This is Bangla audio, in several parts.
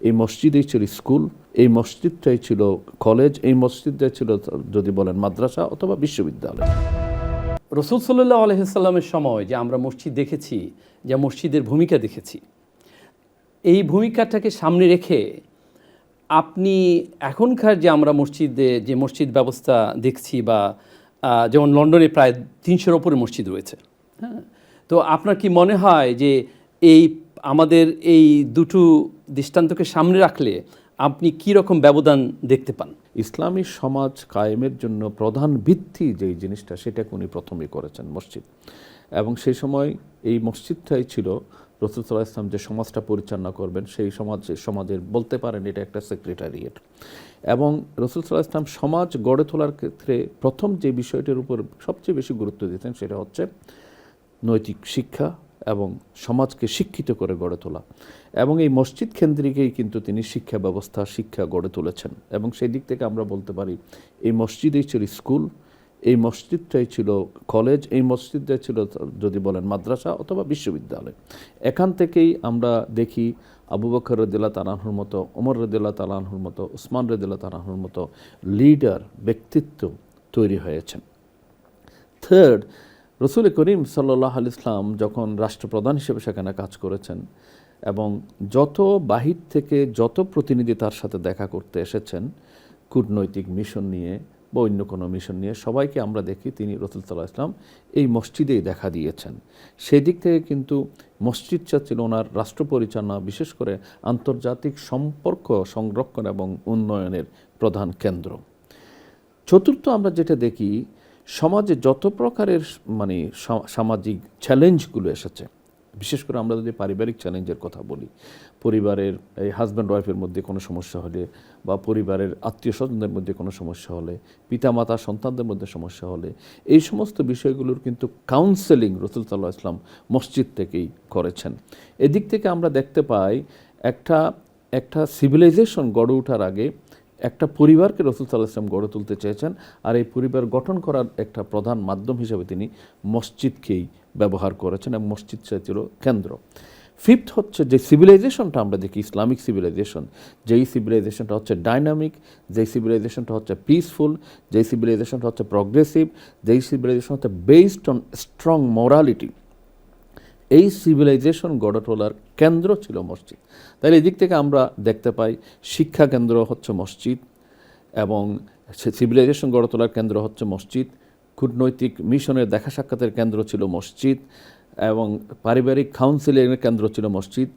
এই মসজিদেই ছিল স্কুল, এই মসজিদটাই ছিল কলেজ, এই মসজিদটাই ছিল যদি বলেন মাদ্রাসা অথবা বিশ্ববিদ্যালয়। রাসূল সাল্লাল্লাহু আলাইহি সাল্লামের সময় যে আমরা মসজিদ দেখেছি, যে মসজিদের ভূমিকা দেখেছি, এই ভূমিকাটাকে সামনে রেখে আপনি এখনকার যে আমরা মসজিদে যে মসজিদ ব্যবস্থা দেখছি বা যেমন লন্ডনে প্রায় ৩০০-র ওপরে মসজিদ রয়েছে, হ্যাঁ, তো আপনার কি মনে হয় যে এই আমাদের এই দুটো দৃষ্টান্তকে সামনে রাখলে আপনি কি রকম ব্যবধান দেখতে পান? ইসলামী সমাজ কায়েমের জন্য প্রধান ভিত্তি যেই জিনিসটা সেটাকে উনি প্রথমেই করেছেন মসজিদ, এবং সেই সময় এই মসজিদটাই ছিল রাসূল সাল্লাল্লাহু আলাইহি ওয়াসাল্লাম যে সমাজটা পরিচালনা করবেন সেই সমাজের বলতে পারেন এটা একটা সেক্রেটারিয়েট। এবং রাসূল সাল্লাল্লাহু আলাইহি ওয়াসাল্লাম সমাজ গড়ে তোলার ক্ষেত্রে প্রথম যে বিষয়টির উপর সবচেয়ে বেশি গুরুত্ব দিতেন সেটা হচ্ছে নৈতিক শিক্ষা এবং সমাজকে শিক্ষিত করে গড়ে তোলা। এবং এই মসজিদ কেন্দ্রিকেই কিন্তু তিনি শিক্ষা ব্যবস্থা শিক্ষা গড়ে তুলেছেন। এবং সেই দিক থেকে আমরা বলতে পারি এই মসজিদেই ছিল স্কুল, এই মসজিদটাই ছিল কলেজ, এই মসজিদটাই ছিল যদি বলেন মাদ্রাসা অথবা বিশ্ববিদ্যালয়। এখান থেকেই আমরা দেখি আবু বকর রাদিয়াল্লাহু তাআলা আনহুর মতো, ওমর রাদিয়াল্লাহু তাআলা আনহুর মতো, উসমান রাদিয়াল্লাহু তাআলা আনহুর মতো লিডার ব্যক্তিত্ব তৈরি হয়েছেন। থার্ড, রাসূল করিম সাল্লাল্লাহু আলাইহি ওয়াসাল্লাম যখন রাষ্ট্রপ্রধান হিসেবে সেখানে কাজ করেছেন এবং যত বাহির থেকে যত প্রতিনিধি তার সাথে দেখা করতে এসেছেন কূটনৈতিক মিশন নিয়ে বা অন্য কোনো মিশন নিয়ে, সবাইকে আমরা দেখি তিনি রাসূল সাল্লাল্লাহু আলাইহি ওয়াসাল্লাম এই মসজিদেই দেখা দিয়েছেন। সেই দিক থেকে কিন্তু মসজিদটা ছিল ওনার রাষ্ট্র পরিচালনা, বিশেষ করে আন্তর্জাতিক সম্পর্ক সংরক্ষণ এবং উন্নয়নের প্রধান কেন্দ্র। চতুর্থ, আমরা যেটা দেখি সমাজে যত প্রকারের সামাজিক চ্যালেঞ্জগুলো এসেছে, বিশেষ করে আমরা যদি পারিবারিক চ্যালেঞ্জের কথা বলি, পরিবারের এই হাজব্যান্ড ওয়াইফের মধ্যে কোনো সমস্যা হলে বা পরিবারের আত্মীয় স্বজনদের মধ্যে কোনো সমস্যা হলে, পিতামাতা সন্তানদের মধ্যে সমস্যা হলে, এই সমস্ত বিষয়গুলোর কিন্তু কাউন্সেলিং রাসূল সাল্লাল্লাহু আলাইহি ওয়াসাল্লাম মসজিদ থেকেই করেছেন। এদিক থেকে আমরা দেখতে পাই একটা সিভিলাইজেশন গড়ে ওঠার আগে একটা পরিবারকে রাসূল সাল্লাল্লাহু আলাইহি ওয়াসাল্লাম গড়ে তুলতে চেয়েছেন, আর এই পরিবার গঠন করার একটা প্রধান মাধ্যম হিসেবে তিনি মসজিদকেই ব্যবহার করেছেন এবং মসজিদ ছিল কেন্দ্র। ফিফথ হচ্ছে যে সিভিলাইজেশনটা আমরা দেখি, ইসলামিক সিভিলাইজেশন, যেই সিভিলাইজেশনটা হচ্ছে ডাইনামিক, যেই সিভিলাইজেশনটা হচ্ছে পিসফুল, যেই সিভিলাইজেশনটা হচ্ছে প্রগ্রেসিভ, যেই সিভিলাইজেশন হচ্ছে বেসড অন স্ট্রং মোরালিটি, এই সিভিলাইজেশন গড়ে তোলার কেন্দ্র ছিল মসজিদ। তাহলে এই দিক থেকে আমরা দেখতে পাই শিক্ষা কেন্দ্র হচ্ছে মসজিদ, এবং সিভিলাইজেশন গড়ে তোলার কেন্দ্র হচ্ছে মসজিদ, কূটনৈতিক মিশনের দেখা সাক্ষাতের কেন্দ্র ছিল মসজিদ, এবং পারিবারিক কাউন্সিলিংয়ের কেন্দ্র ছিল মসজিদ,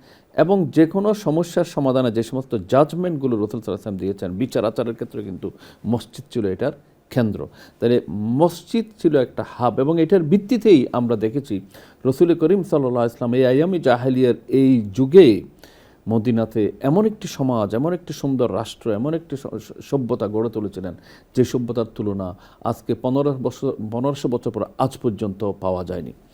এবং যে কোনো সমস্যার সমাধানে যে সমস্ত জাজমেন্টগুলো রাসূল সাল্লাল্লাহু আলাইহি ওয়াসাল্লাম দিয়েছেন বিচার আচারের ক্ষেত্রে কিন্তু মসজিদ ছিল এটার কেন্দ্র। তাহলে মসজিদ ছিল একটা হাব, এবং এটার ভিত্তিতেই আমরা দেখেছি রাসূল করিম সাল্লাল্লাহু আলাইহি ওয়াসাল্লাম এই আইয়ামি জাহেলিয়ার এই যুগে মদিনাতে এমন একটি সমাজ, এমন একটি সুন্দর রাষ্ট্র, এমন একটি সভ্যতা গড়ে তুলেছিলেন যে সভ্যতার তুলনা আজকে 1500 বছর পর আজ পর্যন্ত পাওয়া যায়নি।